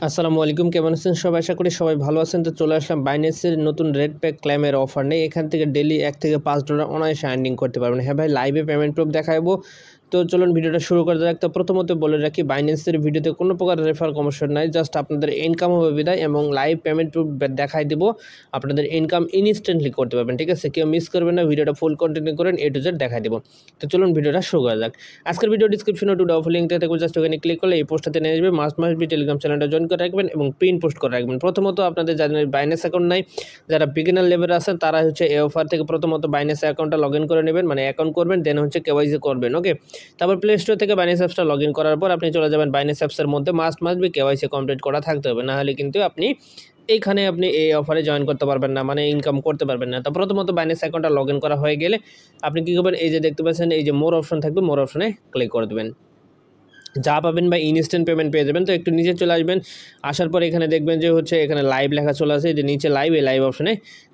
আসসালামু আলাইকুম, কেমন আছেন সবাই? আশা করি সবাই ভালো আছেন। তো চলে আসলাম বাইন্যান্সের নতুন রেড প্যাক ক্লেমের অফার নেই। এখান থেকে ডেলি $1 থেকে $5 অনায়াসে আর্নিং করতে পারবেন। হ্যাঁ ভাই, লাইভে পেমেন্ট প্রুফ দেখাবো। তো চলুন ভিডিওটা শুরু করা যাক। তো প্রথমত বলে রাখি, বাইন্যান্সের ভিডিওতে কোনো প্রকার রেফার কমিশন নাই, জাস্ট আপনাদের ইনকাম হবে বিদায় এবং লাইভ পেমেন্ট প্রুফ দেখাই দিব। আপনাদের ইনকাম ইনস্ট্যান্টলি করতে পারবেন, ঠিক আছে? কেউ মিস করবেন না, ভিডিওটা ফুল কন্টিনিউ করেন, A to Z দেখাই দিব। তো চলুন ভিডিওটা শুরু করা যাক। আজকের ভিডিও ডিসক্রিপশনে টু অফ লিঙ্কটা থাকবে, জাস্ট ওখানে ক্লিক করলে এই পোস্টটাতে নিয়ে আসবে। মাস্ট বি টেলিগ্রাম চ্যানেলটা জয়েন করে রাখবেন এবং পিন পোস্ট করে রাখবেন। প্রথমত আপনাদের যাদের বাইন্যান্স অ্যাকাউন্ট নাই, যারা বিগিনার লেভেলে আছেন, তারা হচ্ছে এই অফার থেকে প্রথমত বাইন্যান্স অ্যাকাউন্টটা লগ ইন করে নেবেন, মানে অ্যাকাউন্ট করবেন, দেন হচ্ছে কেওয়াইসি করবেন। ওকে, তারপর প্লে স্টোর থেকে বাইন্যান্স অ্যাপসটা লগ ইন করার পর আপনি চলে যাবেন বাইন্যান্স অ্যাপসের মধ্যে। মাস্ট বি কেওয়াইসি কমপ্লিট করা থাকতে হবে, না হলে কিন্তু আপনি এইখানে আপনি এই অফারে জয়েন করতে পারবেন না, মানে ইনকাম করতে পারবেন না। তো প্রথমত বাইন্যান্স অ্যাকাউন্টটা লগ ইন করা হয়ে গেলে আপনি কী করবেন, এই যে দেখতে পাচ্ছেন এই যে মোর অপশন থাকবে, মোর অপশনে ক্লিক করে দেবেন। যা পাবেন বা ইনস্ট্যান্ট পেমেন্ট পেয়ে যাবেন। তো একটু নিচে চলে আসবেন, আসার পর এখানে দেখবেন যে হচ্ছে এখানে লাইভ লেখা চলে আসে, যে নিচে লাইভ, এই লাইভ অপশনে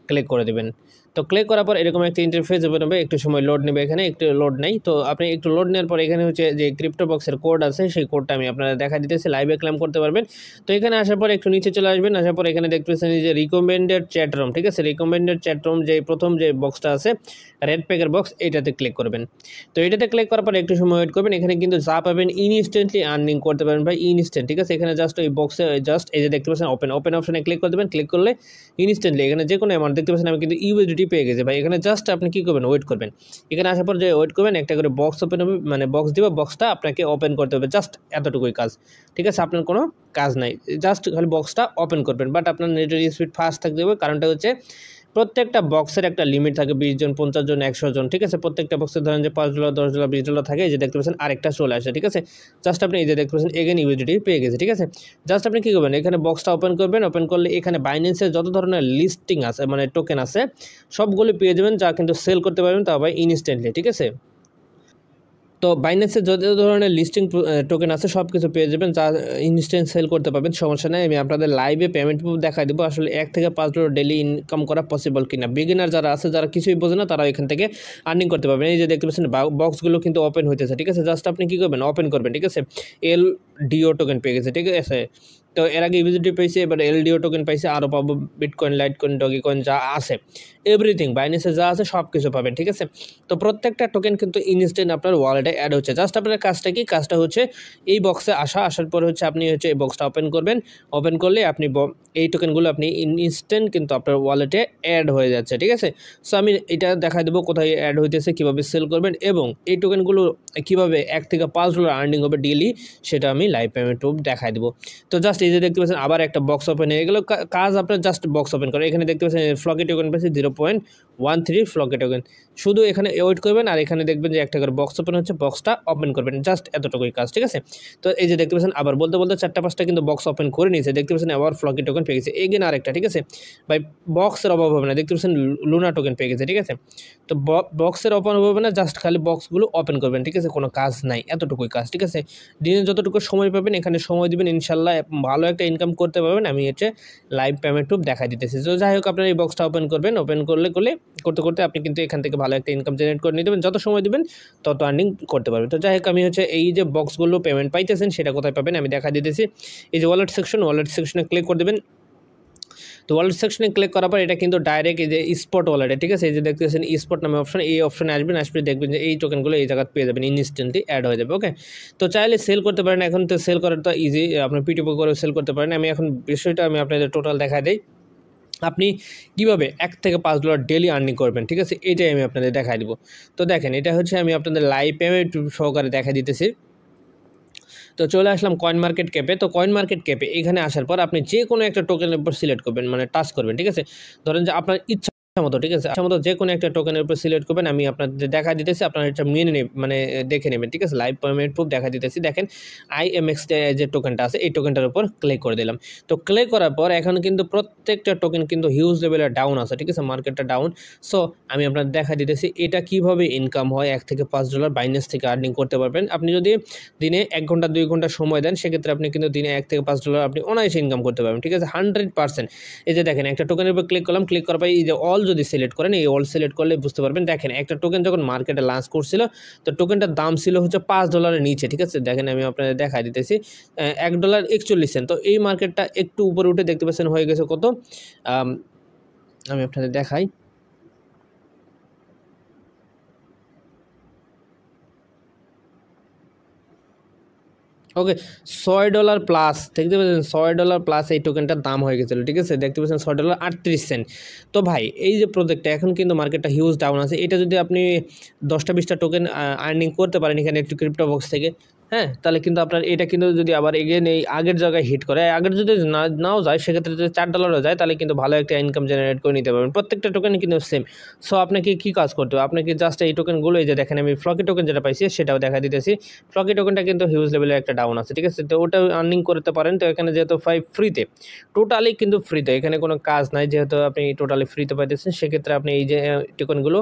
ক্লিক করে দেবেন। তো ক্লিক করার পর এরকম একটা ইন্টারফেস ওপেন হবে, একটু সময় লোড নেবে, এখানে একটু লোড নেই। তো আপনি একটু লোড নেওয়ার পর এখানে হচ্ছে যে ক্রিপ্টো বক্সের কোড আছে, সেই কোডটা আমি আপনাদের দেখা দিতেছি, লাইভে ক্লেম করতে পারবেন। তো এখানে আসার পর একটু নিচে চলে আসবেন, আসার পর এখানে দেখতে পাচ্ছেন যে রিকমেন্ডেড চ্যাট রুম, ঠিক আছে? রিকমেন্ডেড চ্যাট রুম যে প্রথম যে বক্সটা আছে, রেড প্যাকের বক্স, এটাতে ক্লিক করবেন। তো এটাতে ক্লিক করার পর একটু সময় ওয়েট করবেন। এখানে কিন্তু যা পাবেন ইনস্ট্যান্টলি আর্নিং করতে পারেন ভাই, ইনস্ট্যান্ট, ঠিক আছে? এখানে জাস্ট ওই বক্সে জাস্ট এই যে দেখতে পাচ্ছেন ওপেন অপশনে ক্লিক করে দেবেন। ক্লিক করলে ইনস্ট্যান্টলি এখানে যে কোনো অ্যামাউন্ট দেখতে পাচ্ছেন, আমি কিন্তু ইউএসডিটি পেয়ে গেছি ভাই। এখানে জাস্ট আপনি কী করবেন, ওয়েট করবেন। এখানে আসার পর যে ওয়েট করবেন, একটা করে বক্স ওপেন হবে, মানে বক্স দিব, বক্সটা আপনাকে ওপেন করতে হবে, জাস্ট এতটুকুই কাজ, ঠিক আছে? আপনার কোনো কাজ নাই, জাস্ট খালি বক্সটা ওপেন করবেন। বাট আপনার নেটের স্পিড ফাস্ট থাকতে হবে, কারণটা হচ্ছে প্রত্যেকটা বক্সের একটা লিমিট থাকে, 20 জন, 50 জন, 100 জন, ঠিক আছে? প্রত্যেকটা বক্সে ধরেন যে $5, $10, $20 থাকে, এই যে দেখতে পাচ্ছেন আরেকটা চলে আসে, ঠিক আছে? জাস্ট আপনি এই যে দেখতে পাচ্ছেন এগেন ইউএসডিটি পেয়ে গেছে, ঠিক আছে? জাস্ট আপনি কী করবেন, এখানে বক্সটা ওপেন করবেন। ওপেন করলে এখানে বাইন্যান্সের যত ধরনের লিস্টিং আছে, মানে টোকেন আছে, সবগুলো পেয়ে যাবেন, যা কিন্তু সেল করতে পারবেন, তা ভাই ইনস্ট্যান্টলি, ঠিক আছে? তো বাইন্যান্সের যত ধরনের লিস্টিং টোকেন আছে সব কিছু পেয়ে যাবেন, যা ইনস্ট্যান্ট সেল করতে পারবেন, সমস্যা নেই। আমি আপনাদের লাইভে পেমেন্ট দেখাই দেবো, আসলে $1 থেকে $5 ডেলি ইনকাম করা পসিবল কিনা। বিগিনার যারা আছে, যারা কিছুই বোঝে না, তারা এখান থেকে আর্নিং করতে পারবেন। এই যে দেখতে পাচ্ছেন বক্সগুলো কিন্তু ওপেন হইতেছে, ঠিক আছে? জাস্ট আপনি কী করবেন, ওপেন করবেন, ঠিক আছে? LDO টোকেন পেয়ে গেছে, ঠিক আছে? তো এর আগে ইউএসডিটি পেয়েছি, এবার LDO টোকেন পাইছে, আরও পাবো বিটকয়েন, লাইটকয়েন, ডগি কয়েন, যা আছে এভরিথিং বাইন্যান্সে যা আছে সব কিছু পাবেন, ঠিক আছে? তো প্রত্যেকটা টোকেন কিন্তু ইনস্ট্যান্ট আপনার ওয়ালেটে অ্যাড হচ্ছে। জাস্ট আপনার কাজটা কি, কাজটা হচ্ছে এই বক্সে আসার পরে হচ্ছে আপনি হচ্ছে এই বক্সটা ওপেন করবেন। ওপেন করলে আপনি এই টোকেনগুলো আপনি ইনস্ট্যান্ট কিন্তু আপনার ওয়ালেটে অ্যাড হয়ে যাচ্ছে, ঠিক আছে? সো আমি এটা দেখা দেবো কোথায় অ্যাড হইতেছে, কীভাবে সেল করবেন এবং এই টোকেনগুলো কীভাবে $1 থেকে $5 আর্নিং হবে ডেইলি, সেটা আমি লাইভ পেমেন্ট প্রুফ দেখাই দেবো। তো জাস্ট এই যে দেখতে পাচ্ছেন আবার একটা বক্স ওপেন হয়ে গেলো। কাজ আপনার জাস্ট বক্স ওপেন করে, এখানে দেখতে পাচ্ছেন ফ্লকি টোকেন পেয়েছে 0.13 ফ্লকি টোকেন। শুধু এখানে ওয়েট করবেন, আর এখানে দেখবেন যে একটা করে বক্স ওপেন হচ্ছে, বক্সটা ওপেন করবেন, জাস্ট এতটুকুই কাজ, ঠিক আছে? তো এই যে দেখতে পাচ্ছেন আবার বলতে 4-5টা কিন্তু বক্স ওপেন করে নিয়েছে, দেখতে পাচ্ছেন আবার ফ্লকি টোকেন পেয়ে গেছে, এগেন আরেকটা, ঠিক আছে? ভাই বক্সের অভাব হবে না, দেখতে পাচ্ছেন লুনা টোকেন পেয়ে গেছে, ঠিক আছে? তো বক্সের ওপেন হবে না, জাস্ট খালি বক্সগুলো ওপেন করবেন, ঠিক আছে? কোনো কাজ নাই, এতটুকুই কাজ, ঠিক আছে? দিনে যতটুকু সময় পাবেন এখানে সময় দিবেন, ইনশাল্লাহ ভালো একটা ইনকাম করতে পারবেন। আমি হচ্ছে লাইভ পেমেন্ট প্রুফ দেখা দিতেছি। তো যাই হোক, আপনার এই বক্সটা ওপেন করবেন, ওপেন করতে আপনি কিন্তু এখান থেকে ভালো একটা ইনকাম জেনারেট করে নিতে পারবেন। যত সময় দিবেন তত আর্নিং করতে পারবেন। তো যাই হোক, আমি হচ্ছে এই যে বক্সগুলো পেমেন্ট পাইতেছেন সেটা কোথায় পাবেন আমি দেখা দিতেছি। এই যে ওয়ালেট সেকশনে ক্লিক করে দেবেন। তো ওয়ালেট সেকশনে ক্লিক করার পর এটা কিন্তু ডাইরেক্ট এই যে স্পট ওয়ালেটে, ঠিক আছে? এই যে দেখতেছেন স্পট নামে অপশন, এই অপশনে আসবে, দেখবেন যে এই টোকেনগুলো এই জায়গায় পেয়ে যাবেন, ইনস্ট্যান্টলি অ্যাড হয়ে যাবে। ওকে, তো চাইলে সেল করতে পারেন, এখন তো সেল করার তো ইজি, আপনি পিটিপি করে সেল করতে পারেন। আমি এখন বিষয়টা আমি আপনাদের টোটাল দেখা দেই, আপনি কীভাবে $1 থেকে $5 ডেলি আর্নিং করবেন, ঠিক আছে? এটাই আমি আপনাদের দেখাই দিব। তো দেখেন, এটা হচ্ছে আমি আপনাদের লাইভ পেমেন্ট সহকারে দেখা দিতেছি। তো চলে আসলাম কয়েন মার্কেট ক্যাপে। তো কয়েন মার্কেট ক্যাপে এখানে আসার পর আপনি যে কোনো একটা টোকেনের উপর সিলেক্ট করবেন, মানে টাচ করবেন, ঠিক আছে? ধরেন যে আপনার ইচ্ছা মতো, ঠিক আছে? মতো যে কোনো একটা টোকেনের উপর সিলেক্ট করবেন, আমি আপনাদের দেখা দিতেছি, আপনারা এটা মানে দেখে নেবেন, ঠিক আছে? লাইভ পেমেন্ট প্রুফ দেখা দিতেছি। দেখেন IMX যে টোকেনটা আছে, এই টোকেনটার উপর ক্লিক করে দিলাম। তো ক্লিক করার পর এখন কিন্তু প্রত্যেকটা টোকেন কিন্তু হিউজ লেভেলের ডাউন আছে, ঠিক আছে? মার্কেটটা ডাউন। সো আমি আপনাদের দেখা দিতেছি এটা কিভাবে ইনকাম হয়, $1 থেকে $5 বাইন্যান্স থেকে আর্নিং করতে পারবেন। আপনি যদি দিনে 1 ঘন্টা 2 ঘন্টা সময় দেন, সেক্ষেত্রে আপনি কিন্তু দিনে $1 থেকে $5 আপনি অনায়াসে ইনকাম করতে পারবেন, ঠিক আছে? 100%। এই যে দেখেন একটা টোকেনের উপর ক্লিক করলাম, ক্লিক করার পর এই যে অল যদি সিলেক্ট করেন, এই অল সিলেক্ট করলে বুঝতে পারবেন। দেখেন একটা টোকেন যখন মার্কেটে লঞ্চ করছিল তো টোকেনটার দাম ছিল হচ্ছে $5 নিচে, ঠিক আছে। দেখেন আমি আপনাদের দেখাই দিতেছি, $1.41। তো এই মার্কেটটা একটু উপরে উঠে দেখতে পাচ্ছেন হয়ে গেছে কত, আমি আপনাদের দেখাই। ওকে, $6 প্লাস দেখতে পাচ্ছেন, $6 প্লাস এই টোকেনটার দাম হয়ে গেছিলো, ঠিক আছে। দেখতে পাচ্ছেন $6.38। তো ভাই এই যে প্রজেক্টটা এখন কিন্তু মার্কেটটা হিউজ ডাউন আছে, এটা যদি আপনি 10-20টা টোকেন আর্নিং করতে পারেন এখানে একটু ক্রিপ্টো বক্স থেকে, হ্যাঁ, তাহলে কিন্তু আপনার এটা কিন্তু যদি আবার এগেন এই আগের জায়গায় হিট করে, আগের যদি নাও যায় সেক্ষেত্রে যদি $4 যায় তাহলে কিন্তু ভালো একটা ইনকাম জেনারেট করে নিতে পারবেন। প্রত্যেকটা টোকেন কিন্তু সেম। সো আপনাকে কী কাজ করতে হবে, আপনাকে জাস্ট এই টোকেনগুলো, এই যে দেখেন আমি ফ্লকি টোকেন যেটা পাইছি সেটাও দেখা দিতেছি। ফ্লকি টোকেনটা কিন্তু হিউজ লেভেলের একটা ডাউন আছে, ঠিক আছে। তো ওটা আর্নিং করতে পারেন। তো এখানে যেহেতু ফ্রিতে, টোটালি কিন্তু ফ্রিতে, এখানে কোনো কাজ নাই, যেহেতু আপনি টোটালি ফ্রিতে পাইতেছেন, সেক্ষেত্রে আপনি এই যে টোকেনগুলো